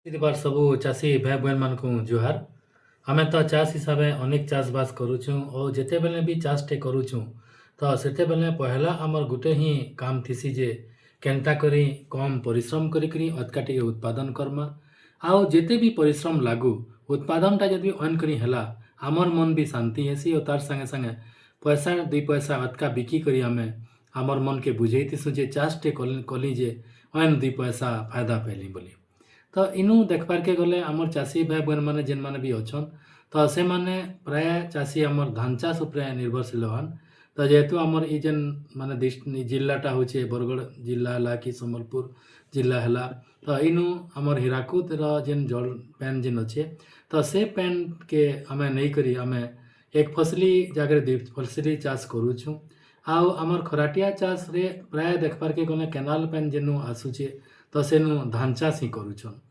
बार सबू चाषी भाई बहन मान को जुहार। आमे तो चाष हिसाब से अनेक चाष बास करुचु और जिते बेले भी चाषटे करुचु तो सेते बेले पहला आमर गुटे ही काम थीसी जे केनता करी कम परिश्रम करी अतका टिके उत्पादन करमा। आउ जिते भी परिश्रम लागू उत्पादनटा जब अन करी हला आमर मन भी शांति हेसी और तार संगे संगे पैसा दुई पैसा अतका बिकी करी आमे आमर मन के बुझेतीसु जे चाषटे कली जे अन दुई पैसा फायदा पैली बोली। तो इनू देखबार के गले आमर चाषी भाई बहन मैंने जेन मैंने भी अच्छन तो से माने प्राय चाषी आमर धान चाष उपरे निर्भरशील हन। तो जेहेतु आमर ई जेन माने जिल्लाटा होचे बरगढ़ जिला है कि सम्बलपुर जिला है तो इनू आमर हीराकुद जेन जल पैन जेन अच्छे तो से पैन के आमे नहीं करी आमे एक फसली जगह दुई फसली चाष करुचु। आउ आमर खराटिया चाष रे प्राय देखबार के गले केनाल पैन जेनु आसुचे तो सेनु धान चाष ही करुछन।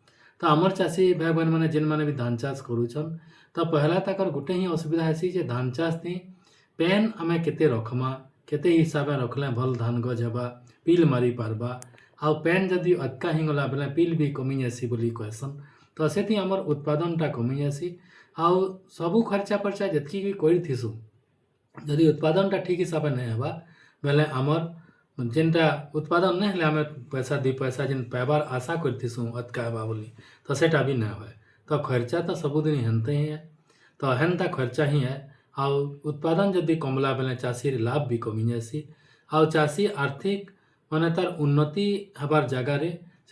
तो आमर चाषी भाई बहन मैंने जेन मैंने भी धान चाष करुछन तो पहला तक गोटे ही असुविधा हेसी जे धान चाष थी पेन आमे केते रखमा केते हिसाब से रखले भल धान गज हेबा पिल मारी पारबा आउ पेन जदि अटका हिंगला बेले पिल भी कमी जासी बोली कहसन। तो सेठी आमर उत्पादनटा कमी जासी आउ सबू खर्चा पर्चा जतकी भी करिथिसु जदि उत्पादनटा ठीक हिसाब से नहीं हेबा बेले आमर जेनटा उत्पादन नहीं हेले आमे पैसा दुई पैसा जेन पाइबार आशा करथिसु अतका हेबा बोली तो सेटा भी नहीं होए। तो खर्चा तो सबुदिन हेनते ही है तो हेनता खर्चा ही है आउ उत्पादन जदि कमला बेले चाषीर लाभ भी कमी जासी आउ चाषी आर्थिक माने तार उन्नति हबार जगार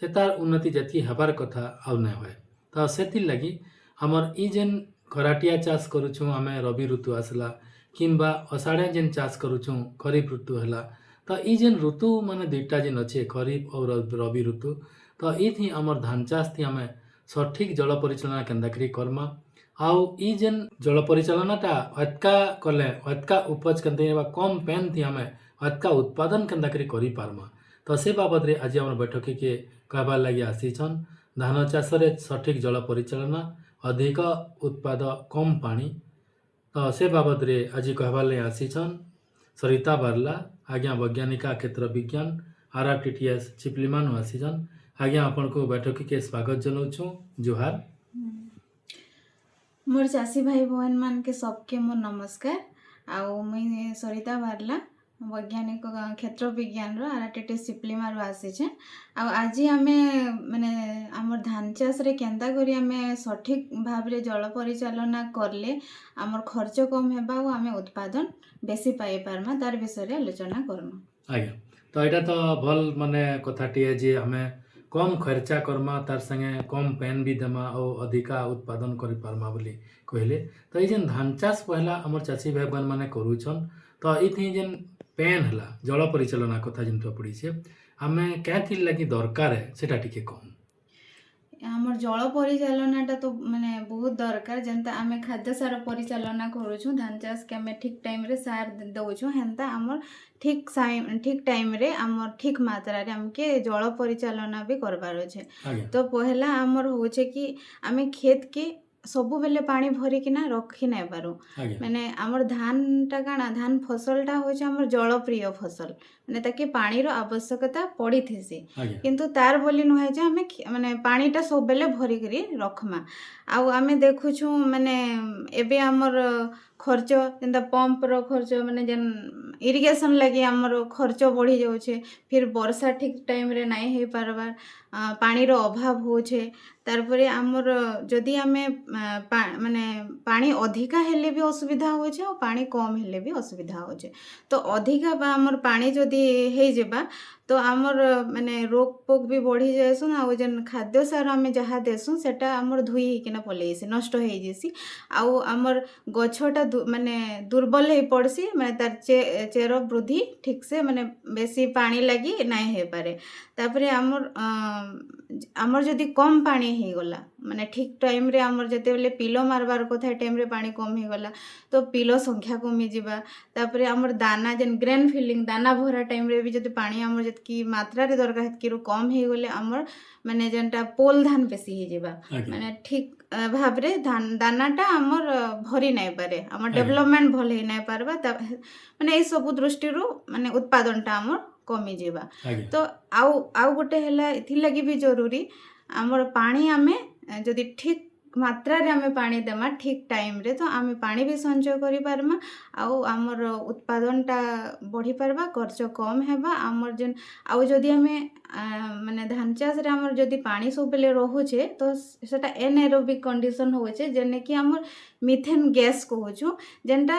से तार उन्नति जति हबार कथा आउ नहीं होए। तो सेथिर लगी हमर ई जेन खराटिया चाष करुछु आमे रवि ऋतु आसला किंबा अषाढ़िया जेन चाष करुछु खरीफ ऋतु है तो ई जेन ऋतु माने दुईटा जेन अच्छे खरीफ और रवि ऋतु तो ई थी आमर धान चाष थी आमे सठिक जल परिचालना केन्दाकरी करमा आउ ई जेन जल परिचालनाटा अतका कले अतका उपज केन्ते कम पेन थी आमे अतका उत्पादन केन्दाकरी करि पारमा। तो से बाबद रे आज आमर बैठक के कहबार लगी आसीछन धान चाष रे सठिक जल परिचालना अधिक उत्पाद कम पानी। तो से बाबद रे आज कहबार लगी आसीछन सरिता बारला आज्ञा वैज्ञानिका क्षेत्र विज्ञान RRTTS चिपलिमानु आसीछन। आज्ञा आपण को बैठक के स्वागत जनाऊँ जुहार। मोर चाषी भाई बहन मान के सबके मोर नमस्कार। आउ मुई सरिता बारला वैज्ञानिक क्षेत्र विज्ञान RRTTS चिपलिमारु आसीछे। आज आमे माने आमर धान चाष रे केंता करी आमे सठिक भाव रे जल परिचालना करले आमर खर्च कम हेबा और आमे उत्पादन बेसी पाई पारमा तार विषय रे आलोचना करमा। आज्ञा तो यहाँ तो भल माने कथाटी है जे हमें कम खर्चा करमा तार संगे कम पेन भी देमा और अधिका उत्पादन करि पारमा बोली कहले। तो ये जेन धान चाष पहला आमर चाषी भाई बहन माने करुछन तो इथि जेन पेन हला जल परिचालना कथा जेन पड़ी छे आमे क्या लगी दरकार है सेटा टिके कहूँ। आमर जल परिचालनाटा तो माने बहुत दरकार जेनता आमे खाद्य सार परिचालना करूछु धान चाष के आमे ठीक टाइम रे सार दउछु हेनता आमर ठीक टाइम रे आमर ठीक मात्रा रे हमके जल परिचालना भी करबार अछि। तो पहला आमर होचे कि आमे खेत के सबु बेले पानी भरी किना रखी नहीं पारू माने आमर धान टा काना धान फसल टा होचे आमर जल प्रिय फसल माने ताकि पानी रो आवश्यकता पड़ी थेसी किंतु तार बोली नुहे जे हमें माने पानी टा सब बेले भरी करी रखमा। आउ आमे देखुछु माने एबे आमर खर्च जेंता पंप रो खर्च माने जेन इरिगेशन लगी आमर खर्च बढ़ी जाउछे फिर वर्षा ठीक टाइम रे नहीं हे पारबार पानी रो अभाव होछे तारपरे आमर जदि आमे माने पानी अधिका हेले भी असुविधा होछे और पानी कम हेले भी असुविधा होछे। तो अधिका बा आमर पानी जदि हे जेबा तो आमर माने रोग पोक भी बढ़ी जायसुन आ जेन खाद्य सार आमे जहा देसु सेटा आमर धुई किना पलेसी नष्ट हे जेसी आउ आमर गछटा माने दुर्बल हे पड़सी माने तार चेर वृद्धि ठीक से माने बेसी पानी लगी नहीं हे पारे। तापरे आमर जदि कम पानी हे गला माने ठीक टाइम रे आमर जते बेले पिलो मारबार कथा टाइम रे पानी कम हे गला तो पिलो संख्या कमी जिबा। तापरे आमर दाना जेन ग्रेन फिलिंग दाना भरा टाइम रे भी जदि पानी आमर जतकी मात्रा रे दरकार हेतकी रो कम हे गले आमर माने जेनटा पोल धान बेसी हे जिबा माने ठीक भाव रे धान दानाटा आमर भरी नहीं पारे आमर डेवलपमेंट भल हे नहीं पारबा माने ए सब दृष्टि रो माने उत्पादनटा आमर कमी जीवा। तो आउ गोटे हैला इथि लगी भी जरूरी आमर पानी आमे ଯଦି ଠିକ୍ ମାତ୍ରାରେ ଆମେ ପାଣି ଦେମା ଠିକ୍ ଟାଇମ୍ରେ ତ ଆମେ ପାଣି ବି ସଞ୍ଚୟ କରିପାରମା ଆଉ ଆମର ଉତ୍ପାଦନଟା ବଢ଼ିପାରବା ଖର୍ଚ୍ଚ କମ୍ ହେବା ଆମର ଯେନ୍ ଆଉ ଯଦି ଆମେ ମାନେ ଧାନ ଚାଷରେ ଆମର ଯଦି ପାଣି ସବୁବେଲେ ରହୁଛେ ତ ସେଟା ଏନଏରୋବିକ୍ କଣ୍ଡିସନ୍ ହଉଛେ ଯେନେକି ଆମର ମିଥେନ୍ ଗ୍ୟାସ୍ କହୁଛୁ ଯେନ୍ଟା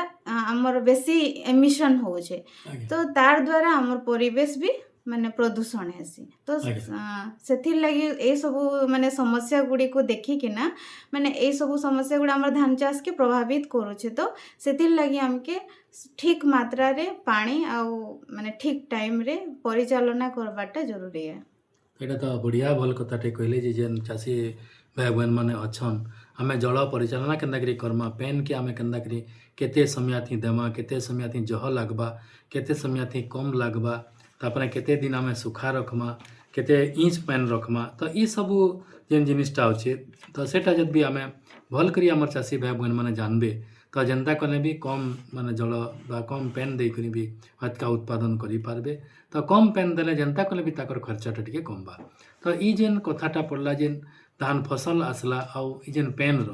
ଆମର ବେଶୀ ଏମିସନ୍ ହଉଛେ ଆଜ୍ଞା ତ ତାର ଦ୍ୱାରା ଆମର ପରିବେଶ ବି ମାନେ ପ୍ରଦୂଷଣ ହେସି ତ ଆଜ୍ଞା ସେଥିର୍ଲାଗି ଏଇସବୁ ମାନେ ସମସ୍ୟା ଗୁଡ଼ିକୁ ଦେଖିକିନା ମାନେ ଏଇସବୁ ସମସ୍ୟା ଗୁଡ଼ା ଆମର ଧାନ ଚାଷକେ ପ୍ରଭାବିତ କରୁଛେ ତ ସେଥିର୍ଲାଗି ଆମକେ ଠିକ୍ ମାତ୍ରାରେ ପାଣି ଆଉ ମାନେ ଠିକ୍ ଟାଇମ୍ରେ ପରିଚାଳନା କରବାଟା ଜରୁରୀ है। ଏଇଟା ତ ବଢ଼ିଆ ଭଲ କଥାଟେ କହିଲେ ଯେ ଯେନ୍ ଚାଷୀ ଭାଇ ବହେନମାନେ ଅଛନ୍ ଆମେ ଜଳ ପରିଚାଳନା କେନ୍ତାକରି କର୍ମା ପେନ୍କେ ଆମେ କେନ୍ତାକରି କେତେ ସମୟାଥି ଦେମା କେତେ ସମୟାଥି ଜହ ଲାଗ୍ବା କେତେ ସମୟାଥି କମ୍ ଲାଗ୍ବା ତାପରେ କେତେ ଦିନ ଆମେ ସୁଖା ରଖ୍ମା କେତେ ଇଞ୍ଚ ପାନ୍ ରଖ୍ମା ତ ଇ ସବୁ ଯେନ୍ ଜିନିଷଟା ଅଛେ ତ ସେଟା ଯଦି ବି ଆମେ ଭଲ କରି ଆମର ଚାଷୀ ଭାଇ ବହେନମାନେ ଜାନବେ ତ ଯେନ୍ତା କଲେ ବି କମ୍ ମାନେ ଜଳ ବା କମ୍ ପେନ୍ ଦେଇକରି ବି ଅଧିକା ଉତ୍ପାଦନ କରିପାରବେ ତ କମ୍ ପେନ୍ ଦେଲେ ଯେନ୍ତା କଲେ ବି ତାଙ୍କର ଖର୍ଚ୍ଚଟା ଟିକେ କମବା ତ ଇ ଯେନ୍ କଥାଟା ପଡ଼ଲା ଯେନ୍ ଧାନ ଫସଲ ଆସିଲା ଆଉ ଇ ଯେନ୍ ପେନ୍ର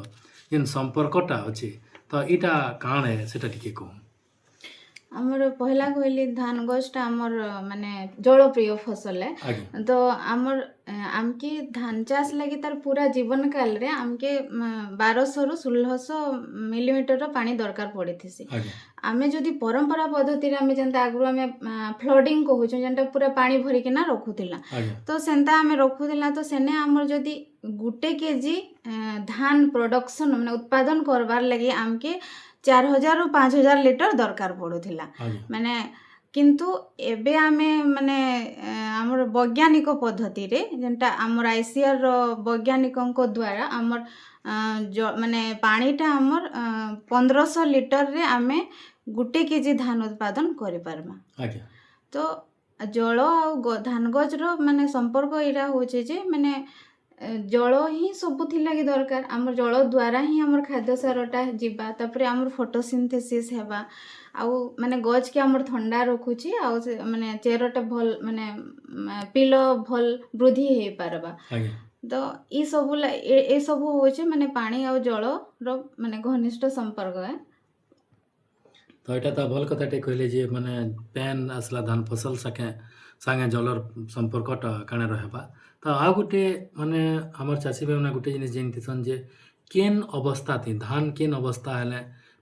ଯେନ୍ ସମ୍ପର୍କଟା ଅଛେ ତ ଇଟା କାଣା ଏ ସେଟା ଟିକେ କହୁନ୍। ଆମର ପହିଲା କହିଲି ଧାନ ଗଛଟା ଆମର ମାନେ ଜଳପ୍ରିୟ ଫସଲ ଆଜ୍ଞା ତ ଆମର ଆମକେ ଧାନ ଚାଷ ଲାଗି ତାର ପୁରା ଜୀବନ କାଳରେ ଆମକେ 1200 ରୁ 1600 ମିଲିମିଟରର ପାଣି ଦରକାର ପଡ଼ିଥିସି ଆଜ୍ଞା ଆମେ ଯଦି ପରମ୍ପରା ପଦ୍ଧତିରେ ଆମେ ଯେନ୍ତା ଆଗରୁ ଆମେ ଫ୍ଲଡିଂ କହୁଛୁ ଯେନ୍ଟା ପୁରା ପାଣି ଭରିକିନା ରଖୁଥିଲା ଆଜ୍ଞା ତ ସେନ୍ତା ଆମେ ରଖୁଥିଲା ତ ସେନେ ଆମର ଯଦି 1 କେଜି ଧାନ ପ୍ରଡକ୍ସନ୍ ମାନେ ଉତ୍ପାଦନ କରବାର୍ ଲାଗି ଆମକେ 4000 ରୁ 5000 লিটর ଦରକାର ପଡ଼ୁଥିଲା ଆଜ୍ଞା ମାନେ କିନ୍ତୁ ଏବେ ଆମେ ମାନେ ଆମର ବୈଜ୍ଞାନିକ ପଦ୍ଧତିରେ ଯେନ୍ଟା ଆମର ICRର ବୈଜ୍ଞାନିକଙ୍କ ଦ୍ୱାରା ଆମର ମାନେ ପାଣିଟା ଆମର 1500 লিଟରରେ ଆମେ 1 କେଜି ଧାନ ଉତ୍ପାଦନ କରିପାରମା ଆଜ୍ଞା ତ ଜଳ ଆଉ ଧାନ ଗଛର ମାନେ ସମ୍ପର୍କ ଏଇଟା ହଉଛି ଯେ ମାନେ ଜଳ ହିଁ ସବୁଥିଲାଗି ଦରକାର ଆମର ଜଳ ଦ୍ୱାରା ହିଁ ଆମର ଖାଦ୍ୟ ସାରଟା ଯିବା ତାପରେ ଆମର ଫଟୋସିନ୍ଥେସିସ୍ ହେବା ଆଉ ମାନେ ଗଛକେ ଆମର ଥଣ୍ଡା ରଖୁଛି ଆଉ ସେ ମାନେ ଚେରଟା ଭଲ ମାନେ ପିଲ ଭଲ ବୃଦ୍ଧି ହେଇପାରବା ଆଜ୍ଞା ତ ଏସବୁ ହଉଛି ମାନେ ପାଣି ଆଉ ଜଳର ମାନେ ଘନିଷ୍ଠ ସମ୍ପର୍କ ତ ଏଇଟା ତ ଭଲ କଥାଟେ କହିଲେ ଯେ ମାନେ ପେନ୍ ଆସିଲା ଧାନ ଫସଲ ସାଙ୍ଗେ ଜଳର ସମ୍ପର୍କଟା କାଣା ରହିବା ତ ଆଉ ଗୋଟେ ମାନେ ଆମର ଚାଷୀ ଭାଇମାନେ ଗୋଟେ ଜିନିଷ ଜାଣିଥିସନ୍ ଯେ କେନ୍ ଅବସ୍ଥା ଥି ଧାନ କେନ୍ ଅବସ୍ଥା ହେଲେ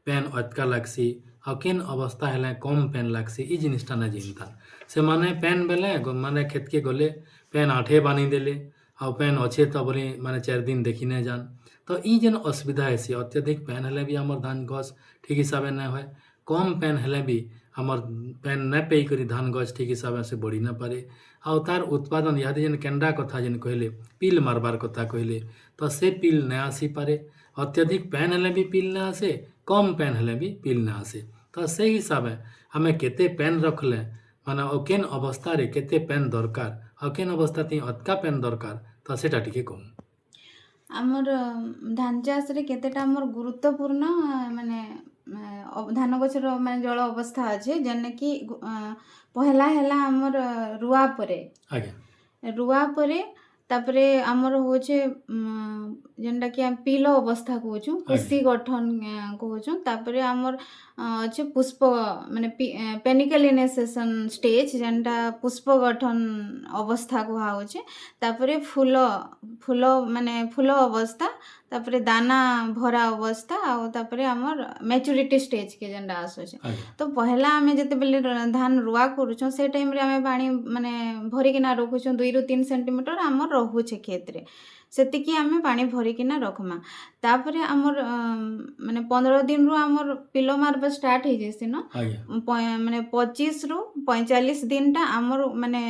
ପେନ୍ ଅଧିକା ଲାଗ୍ସି ଆଉ କେନ୍ ଅବସ୍ଥା ହେଲେ କମ୍ ପେନ୍ ଲାଗ୍ସି ଇ ଜିନିଷଟା ନା ଜାନିଥାନ୍ ସେମାନେ ପେନ୍ ବେଲେ ମାନେ କ୍ଷେତକେ ଗଲେ ପେନ୍ ଆଠେ ବାନି ଦେଲେ ଆଉ ପେନ୍ ଅଛେ ତ ବୋଲି ମାନେ 4 ଦିନ ଦେଖି ନାଇଁ ଯାନ୍ ତ ଇ ଯେନ୍ ଅସୁବିଧା ହେସି ଅତ୍ୟଧିକ ପେନ୍ ହେଲେ ବି ଆମର ଧାନ ଗଛ ଠିକ୍ ହିସାବେ ନାଇଁ ହୁଏ କମ୍ ପେନ୍ ହେଲେ ବି ଆମର ପେନ୍ ନାଇଁ ପେଇକରି ଧାନ ଗଛ ଠିକ୍ ହିସାବେ ସେ ବଢ଼ି ନାଇଁ ପାରେ ଆଉ ତାର ଉତ୍ପାଦନ ଇହାଦେ ଯେନ୍ କେଣ୍ଡା କଥା ଯେନ୍ କହିଲେ ପିଲ୍ ମାରବାର କଥା କହିଲେ ତ ସେ ପିଲ୍ ନାଇଁ ଆସିପାରେ ଅତ୍ୟଧିକ ପେନ୍ ହେଲେ ବି ପିଲ୍ ନାଇଁ ଆସେ କମ୍ ପେନ୍ ହେଲେ ବି ପିଲ୍ ନାଇଁ ଆସେ ତ ସେଇ ହିସାବେ ଆମେ କେତେ ପେନ୍ ରଖିଲେ ମାନେ ଆଉ କେନ୍ ଅବସ୍ଥାରେ କେତେ ପେନ୍ ଦରକାର ଆଉ କେନ୍ ଅବସ୍ଥା ଅଧିକା ପେନ୍ ଦରକାର ତ ସେଟା ଟିକେ କହୁନ୍। ଆମର ଧାନ ଚାଷରେ କେତେଟା ଆମର ଗୁରୁତ୍ୱପୂର୍ଣ୍ଣ ମାନେ ଧାନ ଗଛର ମାନେ ଜଳ ଅବସ୍ଥା ଅଛି ଯେନେକି ପହେଲା ହେଲା ଆମର ରୁଆ ପରେ ତାପରେ ଆମର ହଉଛେ ଯେନ୍ଟାକି ଆମେ ପିଲ ଅବସ୍ଥା କହୁଛୁ କୁସି ଗଠନ କହୁଛୁ ତାପରେ ଆମର ଅଛି ପୁଷ୍ପ ମାନେ ପେନିକଲିନେସେସନ୍ ଷ୍ଟେଜ୍ ଯେନ୍ଟା ପୁଷ୍ପ ଗଠନ ଅବସ୍ଥା କୁହାହେଉଛି ତାପରେ ଫୁଲ ମାନେ ଫୁଲ ଅବସ୍ଥା ତାପରେ ଦାନା ଭରା ଅବସ୍ଥା ଆଉ ତାପରେ ଆମର ମ୍ୟାଚୁରିଟି ଷ୍ଟେଜ୍କେ ଯେନ୍ଟା ଆସୁଛେ ତ ପହେଲା ଆମେ ଯେତେବେଲେ ଧାନ ରୁଆ କରୁଛୁଁ ସେ ଟାଇମ୍ରେ ଆମେ ପାଣି ମାନେ ଭରିକିନା ରଖୁଛୁଁ 2 ରୁ 3 ସେଣ୍ଟିମିଟର ଆମର ରହୁଛେ କ୍ଷେତରେ ସେତିକି ଆମେ ପାଣି ଭରିକିନା ରଖ୍ମା ତାପରେ ଆମର ମାନେ 15 ଦିନରୁ ଆମର ପିଲ ମାରବା ଷ୍ଟାର୍ଟ ହେଇଯାଏସି ନ ମାନେ 25 ରୁ 45 ଦିନଟା ଆମର ମାନେ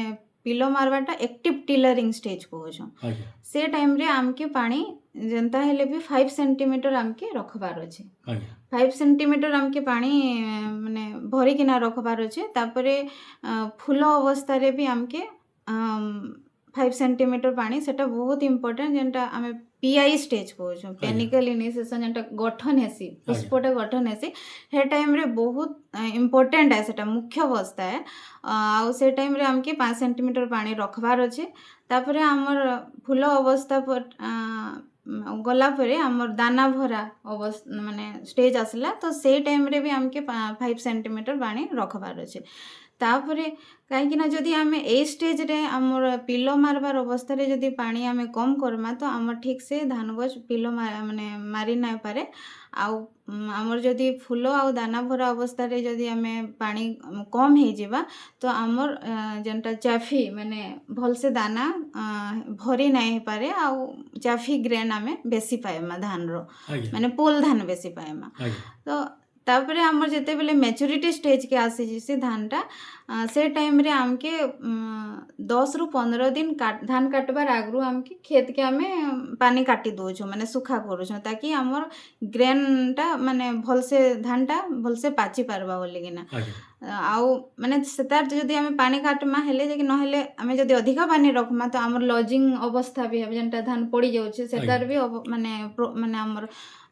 ପିଲ ମାରବାଟା ଆକ୍ଟିଭ ଟିଲରିଂ ଷ୍ଟେଜ୍ କହୁଛୁଁ ସେ ଟାଇମ୍ରେ ଆମକେ ପାଣି ଯେନ୍ତା ହେଲେ ବି 5 ସେଣ୍ଟିମିଟର ଆମକେ ରଖବାର ଅଛି 5 ସେଣ୍ଟିମିଟର ଆମକେ ପାଣି ମାନେ ଭରିକିନା ରଖବାର ଅଛି ତାପରେ ଫୁଲ ଅବସ୍ଥାରେ ବି ଆମକେ 5 ସେଣ୍ଟିମିଟର ପାଣି ସେଟା ବହୁତ ଇମ୍ପୋର୍ଟାଣ୍ଟ ଯେନ୍ଟା ଆମେ PI ଷ୍ଟେଜ୍ କହୁଛୁଁ ପେନିକଲ ଇନିସିଏସନ୍ ଯେନ୍ଟା ଗଠନ ହେସି ପୁଷ୍ପଟା ଗଠନ ହେସି ସେ ଟାଇମ୍ରେ ବହୁତ ଇମ୍ପୋର୍ଟାଣ୍ଟ ଏ ସେଟା ମୁଖ୍ୟ ଅବସ୍ଥା ଏ ଆଉ ସେ ଟାଇମ୍ରେ ଆମକେ 5 ସେଣ୍ଟିମିଟର ପାଣି ରଖବାର ଅଛି ତାପରେ ଆମର ଫୁଲ ଅବସ୍ଥା गला परे आमर दाना भरा अवस्था माने स्टेज आसला तो से टाइम रे भी आमके 5 सेंटीमीटर पानी रखबार अछि तापरे कहीं जदि आम ए स्टेज रे आमर पिलो मारबार अवस्था रे जदि पानी आम कम करमा तो आमर ठीक से धान गछ पिलो माने मारी ना पारे आउ आमर जदि फूल आउ दाना भरा अवस्था रे जदि आम पानी कम हो जावा तो आमर जेनटा चाफी माने भल से दाना भरी ना पारे आउ चाफी ग्रेन आम बेसी पाएमा धान रो आज्ञा माने पोल धान बेसी पाएमा आज्ञा तो तापरे आमर जेते बेले मैच्योरिटी स्टेज के आसी से धानटा से टाइम रे आमके 10 रु 15 दिन धान काटबार आगरू आमके खेत के आमे पानी काटी दोछु माने सुखा करूछु ताकि आमर ग्रेनटा माने भल से धानटा भल से पाची पारबा बोलिकिना आज्ञा आउ माने सेतार जदि आमे पानी काटमा हेले जे न हेले आमे जदि अधिका पानी रखमा तो आमर लॉजिंग अवस्था भी हे जेनटा धान पड़ी जाउछे सेतार भी माने आमर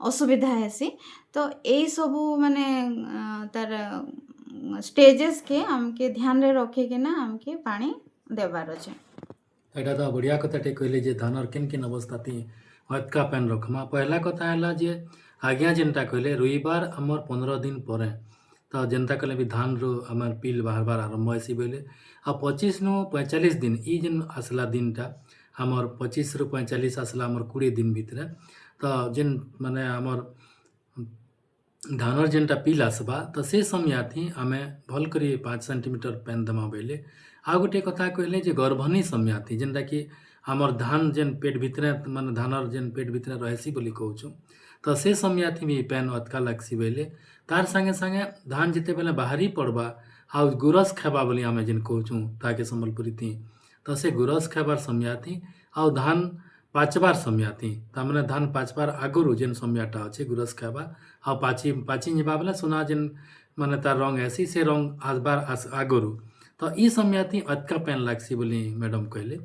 असुविधा हेसी तो यही सबू माने तार स्टेजेस के आमके ध्यान रे रखे के ना आमके पानी देबार अछि एटा तो बढ़िया कथाटे कहले जे धानर केन केन अवस्था थी हतका पेन रखमा पहला कथा है जे आज्ञा जेनटा कहले रुईबार आमर 15 दिन परे तो जेनता कहले भी धान रो आमर पिल बाहर आरंभ हेसी बोले आ 25 नु 45 दिन ई जेन आसला दिनटा आमर 25 रु 45 आसला आमर 20 दिन भितरे तो जेन माने आमर धानर जेनटा पिल आसबा तो से समय थी आमे भल करी 5 सेंटीमीटर पेन दमा बोले आ गोटे कथा कहले जे गर्भनी समय थी जेनटा कि आमर धान जेन पेट भितरे माने धानर जेन पेट भितरे रहसी बोली कहूँ तो से समय थी भी पेन अतका लागसी बोले तार संगे संगे धान जिते बेले बाहरी पड़बा आ गुरस खाबा बोली आमे जेन कहूँ ताके संबलपुरी थी तो से गुरस खाबार समय थी आ धान पाचबार समय थी तार धान पाचबार आगुरु जेन समयटा अच्छे गुरस खाबा आ पाची निबा बेले सुना जेन माने तार रंग ऐसी से रंग आसबार आगुरु तो ई समय थी अतका पेन लागसी बोली मैडम कहले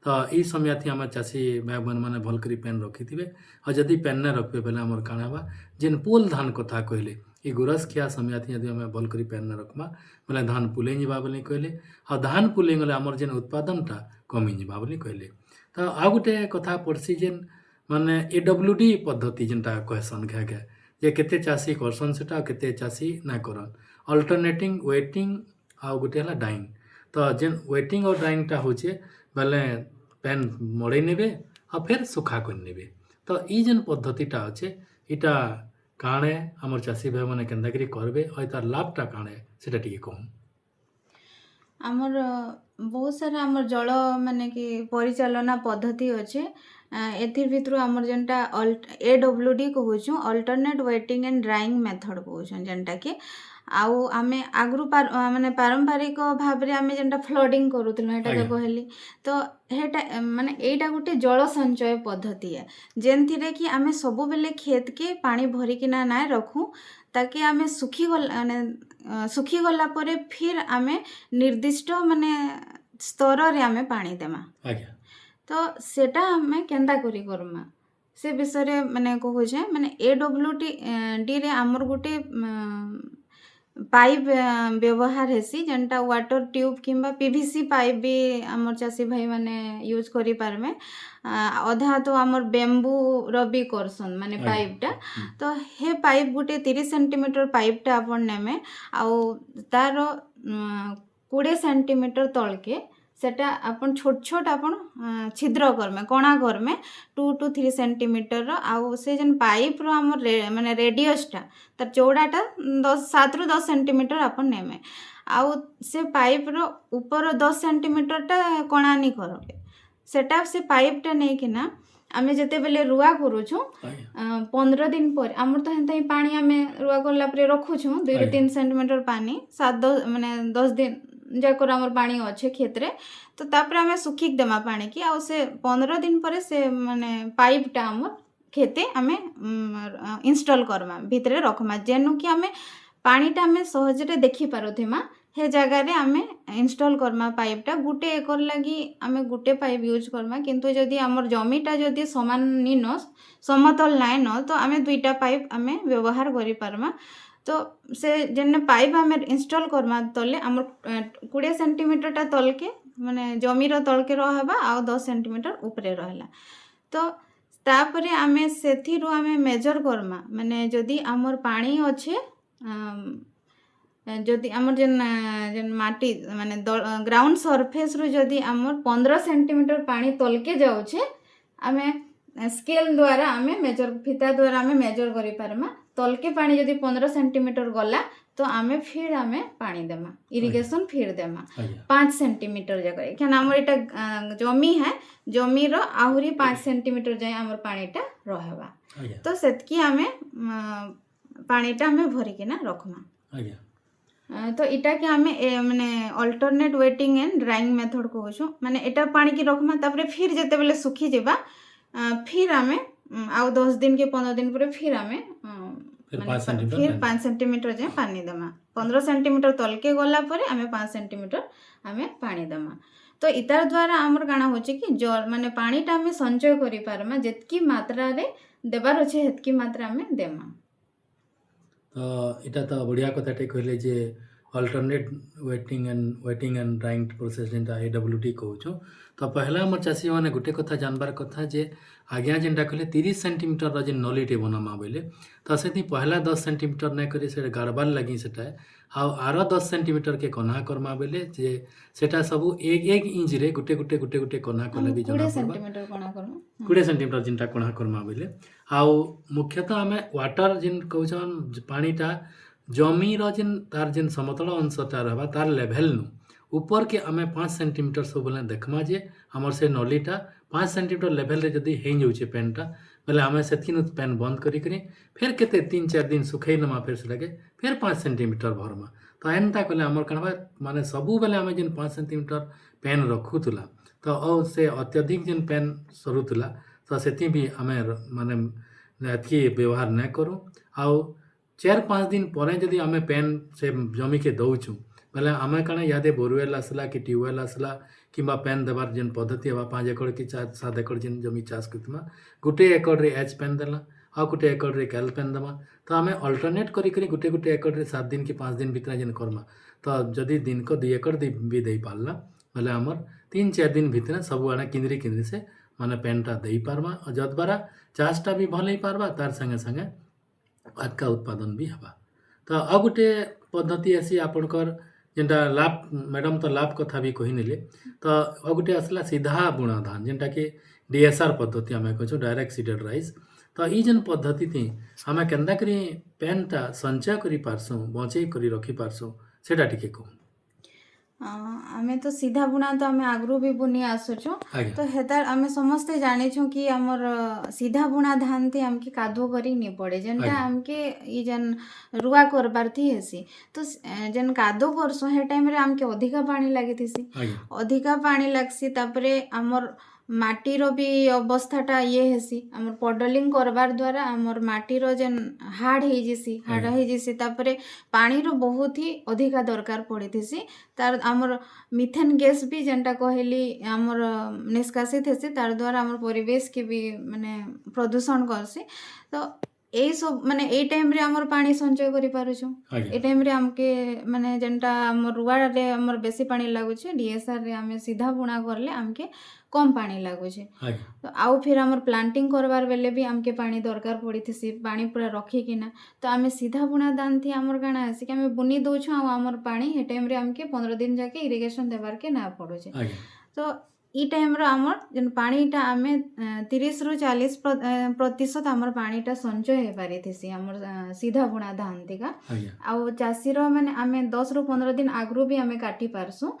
तो ई समय थी आम चाषी भाई बहन मैंने भल करी पेन रखी थे और जदि पेन नहीं रखबे बेले आमर काଣା बा जेन पोल धान कथा कहले ई गुरस खिया समय थी यदि आम भल करी पेन नहीं रखमा बोले धान पुले जावा बोली कहले और धान पुले गले आमर जेन उत्पादनटा कमी जावा बोली कहले तो आ गोटे कथा पड़सी जेन माने AWD पद्धति जेनटा कहसन घे जे केते चाषी करसन सेटा केते चाषी ना करन अल्टरनेटिंग वेटिंग आ गोटे है डाइंग तो जेन वेटिंग और डाइंगटा होचे बेले पेन मड़े नेबे और फिर सुखा कर नेबे तो ई जेन पद्धतिटा अच्छे इटा काणे आमर चाषी भाई मैंने केन्दाकरी करबे और तार लाभटा काणे सेटा टिके कहूँ आमर बहुत सारा आमर जल माने कि परिचालना पद्धति अच्छे एथिर भितरु आमर जेनटा AWD कहूँ alternate wetting and drawing method कहूँ जेनटा कि आउ आमे आगु माने पारंपरिक भाव रे आमे जेनटा फ्लडिंग करूथलो हेटा तो कहली तो हेटा माने एटा गुटे जल संचय पद्धति है जेनथिरे कि आमे सब बेले खेत के पानी भरी किना ना रखू ताकि आमे सुखी गला परे फिर आमे निर्दिष्ट माने स्तर रे आमे पानी देमा आज्ञा तो सेटा आमे केंदा करी करमा से विषय रे माने कहू जे माने AWD रे आमर गुटे पाइप व्यवहार हेसी जेनटा वाटर ट्यूब किंबा PVC पाइप भी आमर चाषी भाई माने यूज करी पारमे अधा तो आमर बेम्बू रबी करसन माने पाइपटा तो हे पाइप गुटे 30 सेंटीमीटर पाइपटा अपन नेमे आउ तार 20 सेंटीमीटर तल के सेटा अपन छोट छोट अपन छिद्र करमे कणा करमे 2 to 3 सेंटीमीटर आउ से जन पाइप रो हमर माने रेडियसटा तर चौड़ाटा 7 रु 10 सेंटीमीटर अपन नेमे आउ से पाइप रो ऊपर 10 सेंटीमीटरटा कणा नि करबे सेटा से पाइपटा नै किना आमे जते बेले रुआ करूछु 15 दिन पर हमर तो हेंता ही पानी आमे रुआ करला परे रखुछु 2 रु 3 सेंटीमीटर पानी 7 माने 10 दिन जाकर आमर पानी अच्छे खेत रे तो तापर आमे सुखिक देमा पानी की आ से 15 दिन पर से माने पाइपटा आमर खेते आमे इंस्टॉल करमा भितरे रखमा जेनु कि आमे पानीटा आमे सहजरे देखि पारुथिमा हे जगह रे आमे इंस्टॉल करमा पाइपटा गुटे एकर लगी आमे गुटे पाइप यूज करमा किंतु जदि आमर जमीटा जदि समान नि न समतल नाय न तो आमे दुईटा पाइप आमे व्यवहार करि पारमा तो से जेने पाइप आमे इंस्टॉल करमा तले आमर 20 सेंटीमीटर तल के माने जमीर तल के रहबा आ 10 सेंटीमीटर ऊपरे रहला तो ତାପରେ ଆମେ ସେଥିରୁ ଆମେ ମେଜର କର୍ମା ମାନେ ଯଦି ଆମର ପାଣି ଅଛେ ଯଦି ଆମର ଯେନ୍ ମାଟି ମାନେ ଗ୍ରାଉଣ୍ଡ ସରଫେସ୍ରୁ ଯଦି ଆମର 15 ସେଣ୍ଟିମିଟର ପାଣି ତଲକେ ଯାଉଛେ ଆମେ ସ୍କେଲ୍ ଦ୍ୱାରା ଆମେ ମେଜର ଫିତା ଦ୍ୱାରା ଆମେ ମେଜର କରିପାରମା ତଲକେ ପାଣି ଯଦି 15 ସେଣ୍ଟିମିଟର ଗଲା ତ ଆମେ ଫିର୍ ଆମେ ପାଣି ଦେମା ଇରିଗେସନ୍ ଫିର୍ ଦେମା ଆଜ୍ଞା 5 ସେଣ୍ଟିମିଟର ଯାକ କାରଣ ଆମର ଏଇଟା ଜମି ହେ ଜମିର ଆହୁରି 5 ସେଣ୍ଟିମିଟର ଯାଏ ଆମର ପାଣିଟା ରହିବା ଆଜ୍ଞା ତ ସେତିକି ଆମେ ପାଣିଟା ଆମେ ଭରିକିନା ରଖମା ଆଜ୍ଞା तो इटा के आमे माने alternate wetting and drawing method कहूँ माने एटा पानी की रखमा तापरे फिर जेते बेले सुखी जेबा फिर आमे आउ 10 दिन के 15 दिन पर फिर आमे फिर 5 सेंटीमीटर फिर 5 सेंटीमीटर जाए पानी देमा 15 सेंटीमीटर तलके गला परे आमे 5 सेंटीमीटर आमे पानी देमा तो इतार द्वारा आमर काना होचे कि जल माने पानीटा आमे संचय करि पारमा जेतकी मात्रा रे देबार अछि हेतकी मात्रा आमे देमा तो इटा तो बढ़िया कथाटे कहले जे alternate wetting and drying process जेनटा AWD कहूँ तो पहला आम चाषी मैंने गोटे कथा जानबार कथा जे आज्ञा जेनटा कहले 30 सेंटीमीटर जेन नलीटे बनामा बोले तो से पहला 10 सेंटीमीटर नहीं करी से गाड़बार लगी सेटा आर 10 सेंटीमीटर के कन्हा करमा बोले जे सेटा सब एक इंच रे गोटे गोटे गोटे गोटे कन्हा कले भी जना 20 सेंटीमीटर कोना करू 20 सेंटीमीटर जेनटा कन्हा करमा बोले आउ मुख्यतः आम वाटर जेन कहन पानीटा जमीर जेन तार जेन समतल अंशटा रहा तार लेवल नु ऊपर के आम 5 सेंटीमीटर सब बोले देखमा जे आमर से नलीटा 5 सेंटीमीटर लेवल रे जदि हो जाऊे पेनटा बोले आम से पेन बंद करी फिर केते 3-4 दिन सुखई नमा फिर से लगे फिर 5 सेंटीमीटर भरमा तो एनता कले आमर कणबा माने सबू बेले आम जेन 5 सेंटीमीटर पेन रखुला तो से अत्यधिक जेन पेन सरुला तो से भी आम माने एतकी व्यवहार नहीं करूँ आउ 4-5 दिन पर जदि आम पेन से जमी के दौचु बोले आम कण यादे बोरवेल आसला कि ट्यूबवेल आसला कि पेन देवार जेन पद्धति हवा 5 एकड़ कि 7 एकड़ जेन जमी चाष करथिमा गोटे एकड़ रे एच पेन देला आ गोटे एकड़ रे कैल पेन देमा तो आम अल्टरनेट करी गोटे गोटे एकड़ रे 7 दिन कि 5 दिन भितर जेन करमा तो जदि दिन को 2 एकड़ भी दे पारला बोले आमर 3-4 दिन भितर सब आने किंद्री से माने पेनटा दे पारमा जद्वारा चाषटा भी भल हो पारबा तार संगे संगे अधिका उत्पादन भी हवा तो आ गोटे पद्धति आसी आपणकर जेनटा लाभ मैडम तो लाभ कथा भी कहीने तो आ गोटे आसला सीधा बुणा धान जेनटा कि DSR पद्धति आम कहूँ डायरेक्ट सीडेड राइस तो ये जेन पद्धति थी आम केन्दा करी पेनटा संचय करि पारसुँ बचई करी रखी पारसुँ सेटा टिके कहूँ आमे तो सीधा बुना तो आमे आगरू भी बुनी आसुचु आज्ञा तो हेतार आमे समस्ते जानिछु कि हमर सीधा बुना धान थी हमके कादो करी नहीं पड़े जेनटा आज्ञा हमके ई जन रुआ करबार थी हेसी तो जेन कादो करसु हे टाइम रे हमके अधिका पानी लागि थीसी आज्ञा अधिका पानी लागसी तापरे हमर माटीर भी अवस्थाटा ये हेसी हमर पडलिंग करबार द्वारा हमर माटीर जेन हार्ड हो जिसी हार्ड आज्ञा हो जिसी तापरे पानीर बहुत ही अधिका दरकार पड़ी थीसी तार हमर मिथेन गैस भी जेनटा कहली हमर निष्कासित हेसी तार द्वारा हमर परिवेश के भी माने प्रदूषण करसी तो यही सब माने ए टाइम रे हमर पानी संचय करि पारुछु आज्ञा ए टाइम रे हमके माने जेनटा हमर रुआ रे हमर बेसी पानी लागुछे DSR रे हमें सीधा बुना करले हमके कम पानी लागुछे आज्ञा तो आउ फिर हमर प्लांटिंग करबार बेले भी हमके पानी दरकार पड़ी थी पानी पूरा रखी किना तो आमे सीधा बुना दान थी हमर गाना आसी कि हमें बुनी दउछु आ हमर पानी हे टाइम रे हमके 15 दिन जाके इरिगेशन देबार के ना पड़ुछे आज्ञा तो ई टाइम रो हमर जन पानीटा आमे 30 रु 40% हमर पानीटा संचय हे पारी थीसी हमर सीधा बुना धान थिका आज्ञा आउ चासी रो माने आमे 10 रु 15 दिन आगरू भी आमे काटी पारसु